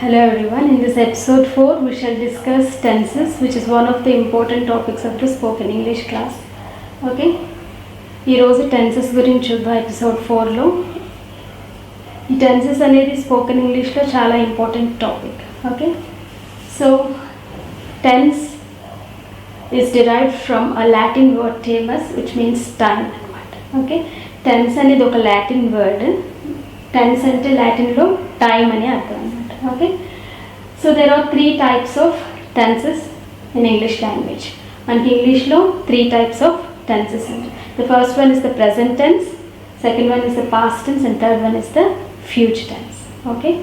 Hello everyone. In this episode 4, we shall discuss tenses, which is one of the important topics of the spoken English class. Okay? ఈ రోజు tenses గురించి చూద్దాం episode 4లో. ఈ tenses అనేది spoken ఇంగ్లీష్లో చాలా important topic. Okay, so tense is derived from a Latin word temus, which means time అనమాట. Okay, tense అనేది ఒక లాటిన్ వర్డ్. టెన్స్ అంటే లాటిన్లో టైం అని అర్థం అనమాట. Okay, so there are 3 types of tenses in English language. మనకి ఇంగ్లీష్లో 3 types of tenses ఉంది. The first one is the present tense, second one is the past tense, and third one is the future tense. Okay,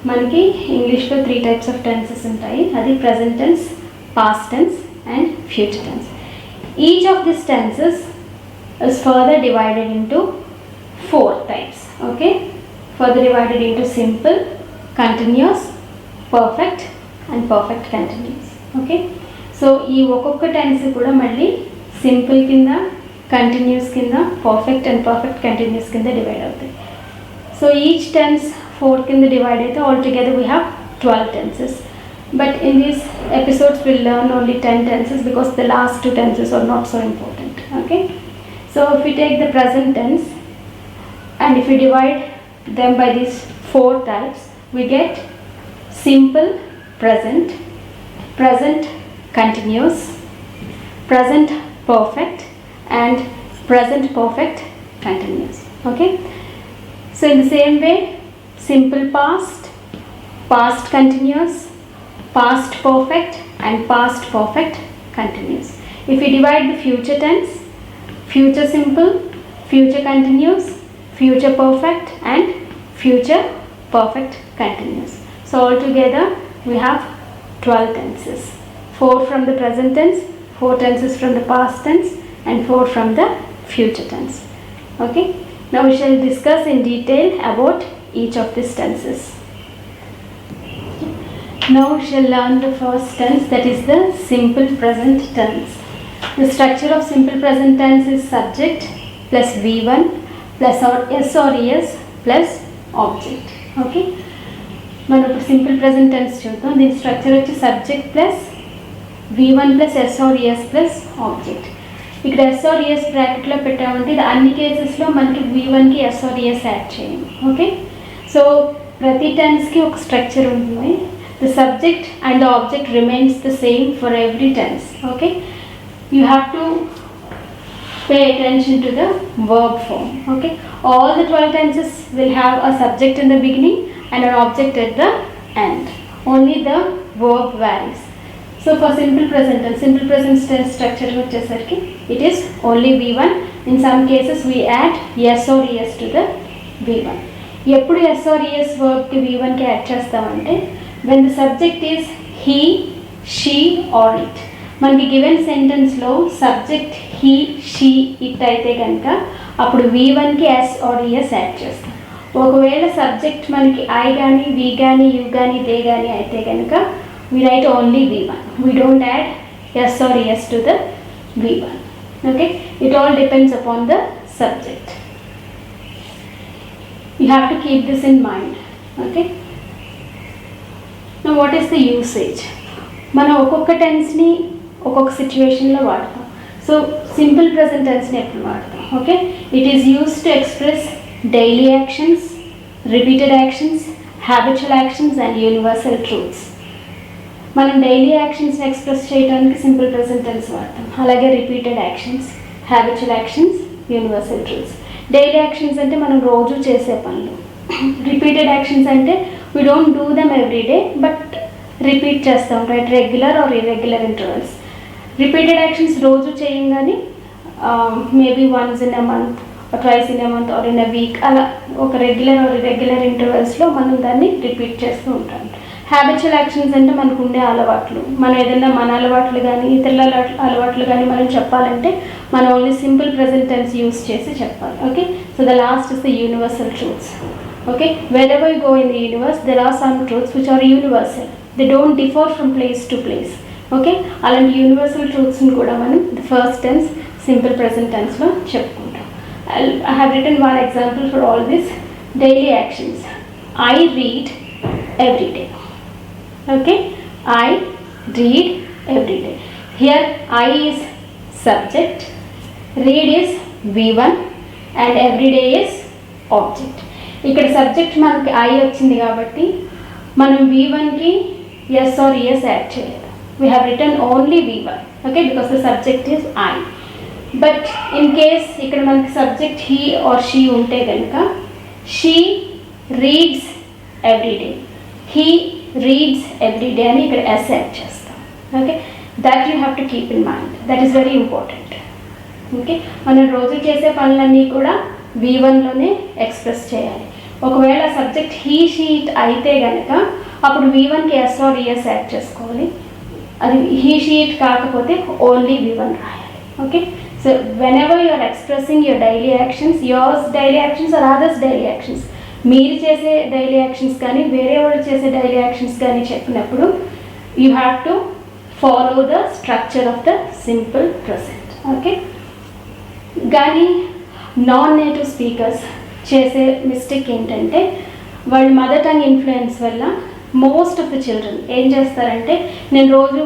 మనకి ఇంగ్లీష్లో 3 types of tenses ఉంటాయి. అది present tense, past tense and future tense. Each of these tenses is further divided into 4 types. Okay, further divided into simple, continuous, perfect and perfect continuous. Okay, so ఈ ఒక్కొక్క tense కూడా మళ్ళీ simple కింద, continuous కింద, perfect and perfect continuous కింద divide అవుతాయి. So each tense 4 కింద divide అయితే all together we have 12 tenses. But in these episodes we'll learn only 10 tenses because the last 2 tenses are not so important. Okay, so if we take the present tense and if we divide them by these 4 types, we get simple present, present continuous, present perfect and present perfect continuous. Okay, so in the same way, simple past, past continuous, past perfect and past perfect continuous. If we divide the future tense, future simple, future continuous, future perfect and future perfect continuous. So altogether we have 12 tenses. 4 from the present tense, 4 tenses from the past tense and 4 from the future tense. Okay, now we shall discuss in detail about each of these tenses. Now we shall learn the first tense, that is the simple present tense. The structure of simple present tense is subject plus V1 plus S or ES plus object. Okay, మనం ఇప్పుడు simple present tense చూద్దాం. దీని structure వచ్చి subject plus V1 plus S or ES plus object. ఇక్కడ S or ES బ్రాకెట్లో పెట్టామంటే ఇది అన్ని కేసెస్లో మనకి V1కి S or ES యాడ్ చేయండి. ఓకే, సో ప్రతి టెన్స్కి ఒక స్ట్రక్చర్ ఉంటుంది. The subject and the object remains the same for every tense. Okay, you have to pay attention to the verb form. Okay, all the 12 tenses will have a subject in the beginning and an object at the end. Only the verb varies. So for simple present tense structure vachesarki it is only V1. In some cases we add S or ES to the V1. ఎప్పుడు S or ES verb కి V1 కి add చేస్తామంటే when the subject is he, she or it. మనకి given సెంటెన్స్లో subject he, she, it అయితే కనుక అప్పుడు V1కి S or ES యాడ్ చేస్తాం. ఒకవేళ సబ్జెక్ట్ మనకి I కానీ, we కానీ, you కానీ, they కానీ అయితే కనుక we write only V1. We don't add S or ES to the V1. Okay, it all depends upon the subject. You have to keep this in mind. Okay, now what is the usage? మనం ఒక్కొక్క టెన్స్ని ఒక్కొక్క సిచ్యువేషన్లో వాడతాం. So simple present టెన్స్ని ఎప్పుడు వాడతాం? Okay, it is used to express daily actions, repeated actions, habitual actions and universal truths. మనం daily యాక్షన్స్ని express చేయడానికి simple present tense వాడతాం. అలాగే repeated actions, habitual actions, universal truths. Daily actions అంటే మనం రోజు చేసే పనులు. రిపీటెడ్ యాక్షన్స్ అంటే we don't do them every day but repeat చేస్తాం, right, regular are irregular intervals. Repeated actions రోజు చేయం కానీ maybe once in a month or twice in a month or in a week అలా ఒక regular are irregular ఇంటర్వల్స్లో మనం దాన్ని repeat చేస్తూ ఉంటాం. హ్యాబిచువల్ యాక్షన్స్ అంటే మనకు ఉండే అలవాట్లు, మనం ఏదైనా మన అలవాట్లు కానీ ఇతరుల అలవాట్లు కానీ మనం చెప్పాలంటే మనం only simple present tense use చేసి చెప్పాలి. Okay, so the last is the universal truths. Okay, wherever you go in the universe there are some truths which are universal. They don't differ from place to place. Okay, అలాంటి universal ట్రూత్స్ని కూడా మనం the first tense simple present tenseలో చెప్పుకుంటాం. I have written one example for all this. Daily actions. I read every day. Okay, I read every day. Here I is subject, read is V1 and every day is object. ఇక్కడ subject మనకి I వచ్చింది కాబట్టి మనం V1కి yes or yes add చేయలేదు. We have written only V1, okay, because the subject is I. But in case ఇక్కడ మనకి subject he or she ఉంటే కనుక she reads every day, he reads every day అని ఇక్కడ s యాడ్ చేస్తాం. Okay, that you have to keep in mind. That is very important. Okay, మనం రోజు చేసే పనులన్నీ కూడా V1లోనే ఎక్స్ప్రెస్ చేయాలి. ఒకవేళ సబ్జెక్ట్ హీ షీట్ అయితే కనుక అప్పుడు V1కి ఎస్ ఆర్ ఈఎస్ యాడ్ చేసుకోవాలి. అది హీ షీట్ కాకపోతే ఓన్లీ V1 రాయాలి. Okay, so whenever you are expressing your daily actions, yours daily actions or others daily actions, మీరు చేసే డైలీ యాక్షన్స్ కానీ వేరే వాళ్ళు చేసే డైలీ యాక్షన్స్ కానీ చెప్పినప్పుడు you have to follow the structure of the simple present. Okay, కానీ non native speakers చేసే మిస్టేక్ ఏంటంటే వాళ్ళ మదర్ టంగ్ ఇన్ఫ్లుయెన్స్ వల్ల మోస్ట్ ఆఫ్ ద చిల్డ్రన్ ఏం చేస్తారంటే నేను రోజు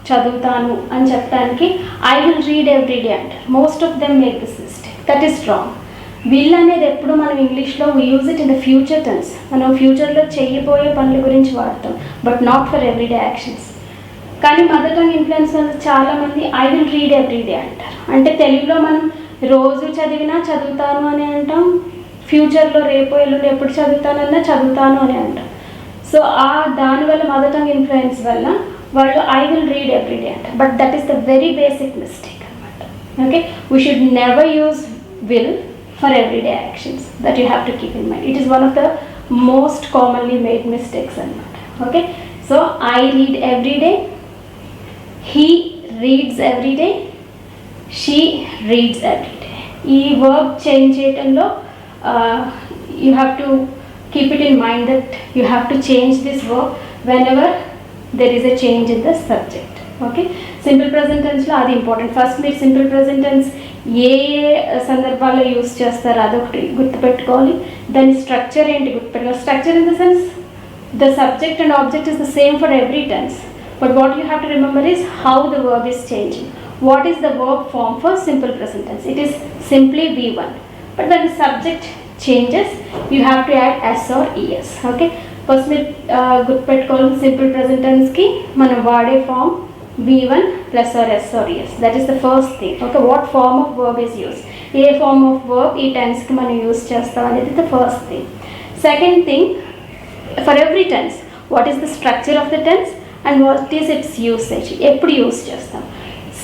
చదువుతాను అని చెప్పడానికి I will read every day అంటారు. Most of them make this mistake. That is wrong. Will అనేది ఎప్పుడు మనం ఇంగ్లీష్లో use it in the future tense. మనం ఫ్యూచర్లో చేయబోయే పనుల గురించి వాడతాం, but not for everyday actions. కానీ మదర్ టంగ్ ఇన్ఫ్లుయెన్స్ వల్ల చాలామంది I will read every day అంటారు. అంటే తెలుగులో మనం రోజు చదివినా చదువుతాను అని అంటాం, ఫ్యూచర్లో రేపు ఎల్లుండి ఎప్పుడు చదువుతానన్నా చదువుతాను అని అంటాం. సో దానివల్ల మదర్ టంగ్ ఇన్ఫ్లుయెన్స్ వల్ల వాళ్ళు I will read every day అంటారు. But that is the very basic mistake అనమాట. Okay, we should never use will for everyday actions. That you have to keep in mind. It is one of the most commonly made mistakes anamata. Okay, so I read every day, he reads every day, she reads every day. Ee verb change cheyatanlo you have to keep it in mind that you have to change this verb whenever there is a change in the subject. Okay, simple present టెన్స్లో అది important. First మీరు simple present tense ఏ సందర్భాల్లో use చేస్తారో అదొకటి గుర్తుపెట్టుకోవాలి. దాని structure ఏంటి గుర్తుపెట్టుకోవాలి. Structure in the sense the subject and object is the same for every tense, but what you have to remember is how the verb is changing. What is the verb form for simple present tense? It is simply V1, but when the subject changes you have to add s or es. Okay, first మీరు గుర్తుపెట్టుకోవాలి simple present టెన్స్కి మనం వాడే form V1 plus or s or es. That is the first thing. Okay, what form of verb is used? A form of verb ఈ టెన్స్కి మనం use చేస్తాం అనేది the first thing. Second thing, for every tense, what is the structure of the tense and what is its usage? ఎప్పుడు use చేస్తాం?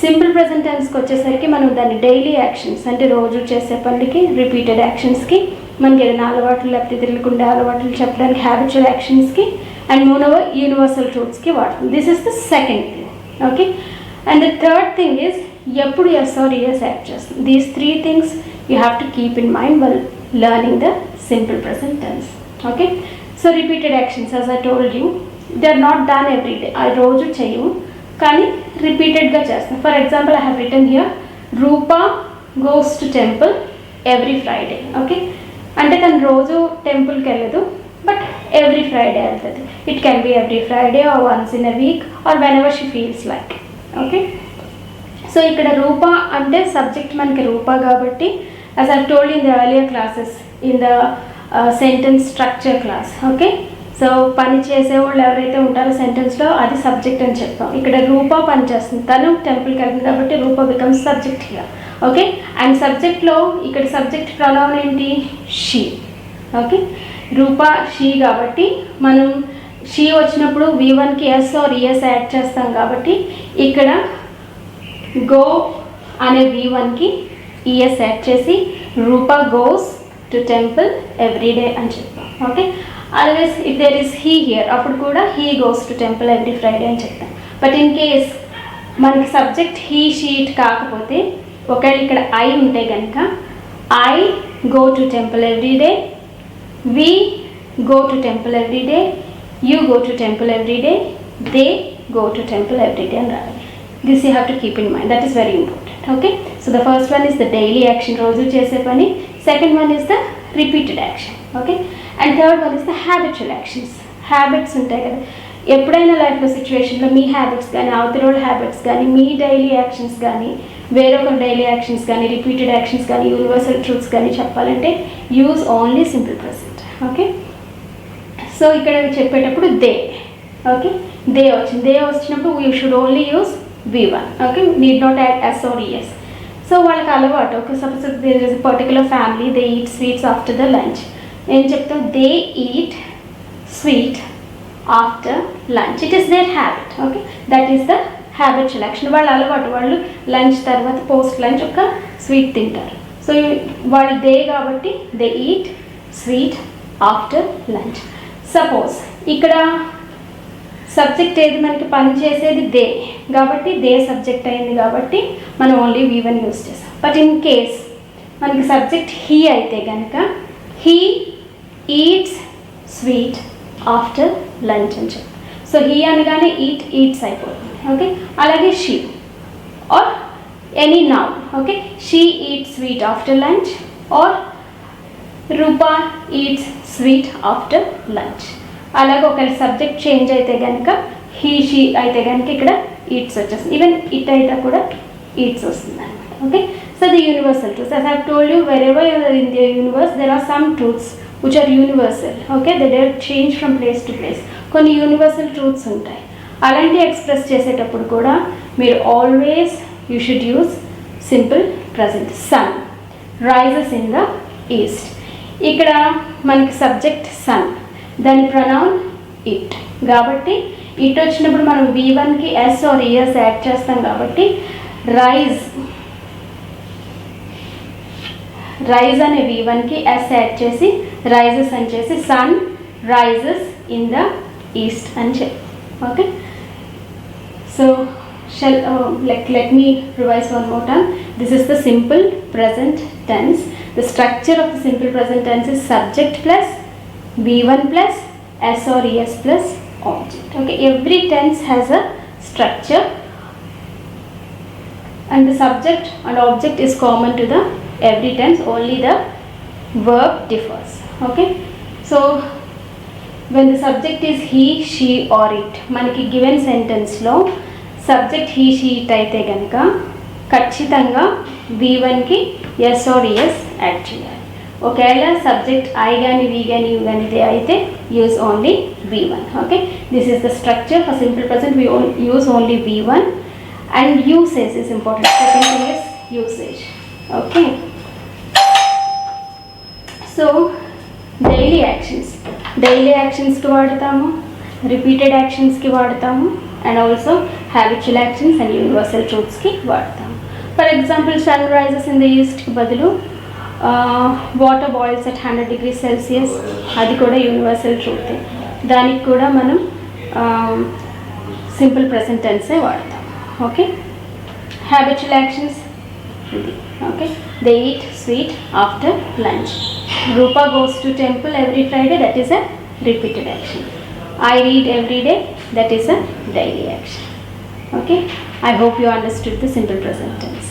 Simple present టెన్స్కి వచ్చేసరికి మనం దాన్ని daily actions అంటే రోజు చేసే పనులకి, రిపీటెడ్ యాక్షన్స్కి, మనకి ఏదైనా అలవాట్లు లేకపోతే తిరగకుండా అలవాట్లు చెప్పడానికి హ్యాబిచువల్ యాక్షన్స్కి అండ్ మోనోవర్ యూనివర్సల్ ట్రూత్స్కి వాడుతుంది. This is the second thing. Okay, and the third thing is ఎప్పుడు yes or yes యాడ్ చేస్తాం. These three things you have to keep in mind while learning the simple present tense. Okay, so repeated actions, as I told you, they are not done every day. I రోజు చేయము కానీ రిపీటెడ్గా చేస్తాం. For example I have written here Rupa goes to temple every Friday. Okay, అంటే తను రోజు టెంపుల్కి వెళ్ళదు, బట్ ఎవ్రీ ఫ్రైడే వెళ్తుంది. It can be every Friday or once in a week or whenever she feels like. Okay, so ఇక్కడ రూపా అంటే subject మనకి రూపా కాబట్టి as I told in the earlier classes in the sentence structure class. Okay, so పని చేసేవాళ్ళు ఎవరైతే ఉంటారో సెంటెన్స్లో అది subject అని చెప్తాం. ఇక్కడ రూపా పని చేస్తుంది, తను టెంపుల్కి వెళ్తుంది కాబట్టి Rupa becomes subject here. Okay, and సబ్జెక్ట్లో ఇక్కడ సబ్జెక్ట్ ప్రొనౌన్ ఏంటి? షీ. ఓకే, రూపా షీ కాబట్టి మనం షీ వచ్చినప్పుడు V1కి ఎస్ ఆర్ ఈఎస్ యాడ్ చేస్తాం కాబట్టి ఇక్కడ గో అనే V1కి ఈఎస్ యాడ్ చేసి Rupa goes to temple everyday అని చెప్తాం. ఓకే, otherwise if there is he here అప్పుడు కూడా he goes to temple every Friday అని చెప్తాం. బట్ ఇన్ కేస్ మనకి సబ్జెక్ట్ హీ షీట్ కాకపోతే ఒకవేళ ఇక్కడ ఐ ఉంటే కనుక I go to temple everyday, we go to temple every day, you go to temple every day, they go to temple every day and రావాలి. This you have to keep in mind. That is very important. Okay, so the first one is the daily action, రోజు చేసే పని. Second one is the repeated action. Okay, and third one is the habitual actions. Habits ఉంటాయి కదా, ఎప్పుడైనా లైఫ్లో సిచ్యువేషన్లో మీ habits కానీ అవతల హ్యాబిట్స్ కానీ మీ డైలీ యాక్షన్స్ కానీ వేరొకరి డైలీ యాక్షన్స్ కానీ రిపీటెడ్ యాక్షన్స్ కానీ యూనివర్సల్ ట్రూత్స్ కానీ చెప్పాలంటే use only simple present. Okay, so ఇక్కడ చెప్పేటప్పుడు దే. ఓకే, దే వచ్చినప్పుడు you should only use V1. Okay, need not add S or ES. So వాళ్ళకి అలవాటు. Okay, suppose there is particular family, they eat sweets after the lunch. ఏం చెప్తాం? They eat sweet after lunch. It is their habit. Okay, that is the habitual action. వాళ్ళ అలవాటు, వాళ్ళు lunch తర్వాత post lunch ఒక sweet తింటారు. So వాళ్ళు they కాబట్టి they eat sweet after lunch. Suppose ఇక్కడ సబ్జెక్ట్ ఏది మనకి పనిచేసేది దే కాబట్టి దే సబ్జెక్ట్ అయింది కాబట్టి మనం ఓన్లీ V1 యూస్ చేస్తాం. బట్ ఇన్ కేస్ మనకి సబ్జెక్ట్ హీ అయితే కనుక he eats sweet after lunch అని చెప్పి. సో హీ అనగానే ఈట్స్ అయిపోతుంది. ఓకే, అలాగే she or any noun. Okay, she eats sweet after lunch or Rupa eats sweet after lunch. అలాగే ఒకవేళ సబ్జెక్ట్ చేంజ్ అయితే కనుక హీ షీ అయితే కనుక ఇక్కడ ఈట్స్ వచ్చేస్తుంది. ఈవెన్ ఇట్ అయితే కూడా ఈట్స్ వస్తుంది అనమాట. Okay, so the universal truths, as I have told you, wherever you are in the universe there are some truths which are universal. Okay, they don't change from place to place. కొన్ని universal truths ఉంటాయి. అలాంటి express చేసేటప్పుడు కూడా మీరు always you should use simple present. Sun rises in the east. ఇక్కడ మనకి subject sun, దాని pronoun it కాబట్టి ఇట్ వచ్చినప్పుడు మనం V1కి S or ES యాడ్ చేస్తాం కాబట్టి రైజ్ అనే V1కి S యాడ్ చేసి రైజెస్ అని చేసి sun rises in the east అని చెప్పి. Okay, so let me revise one more time. This is the simple present tense. The structure of the simple present tense is subject plus V1 plus S or ES plus object. Okay, every tense has a structure and the subject and object is common to the every tense, only the verb differs. Okay, so when the subject is he, she or it, మనకి given sentence లో subject he she it అయితే కనుక ఖచ్చితంగా V1కి S or ES add చేయాలి. ఒకవేళ subject I కానీ వి కానీ you కానీ దే అయితే use only V1. Okay, this is the structure for simple present. We use only V1 and usage is important. Second thing is usage. Okay, so daily యాక్షన్స్కి వాడతాము, repeated యాక్షన్స్కి వాడతాము and also habitual actions and universal ట్రూత్స్కి వాడతాము. For example sun rises in the ఈస్ట్కి బదులు water boils at 100 degrees Celsius, అది కూడా యూనివర్సల్ ట్రూత్. దానికి కూడా మనం సింపుల్ ప్రెజెంట్ టెన్సే వాడతాం. ఓకే, హ్యాబిచువల్ యాక్షన్స్ ఇది. Okay, they eat sweet after lunch. Rupa goes to temple every Friday, that is a repeated action. I read every day, that is a daily action. Okay, I hope you understood the simple present tense.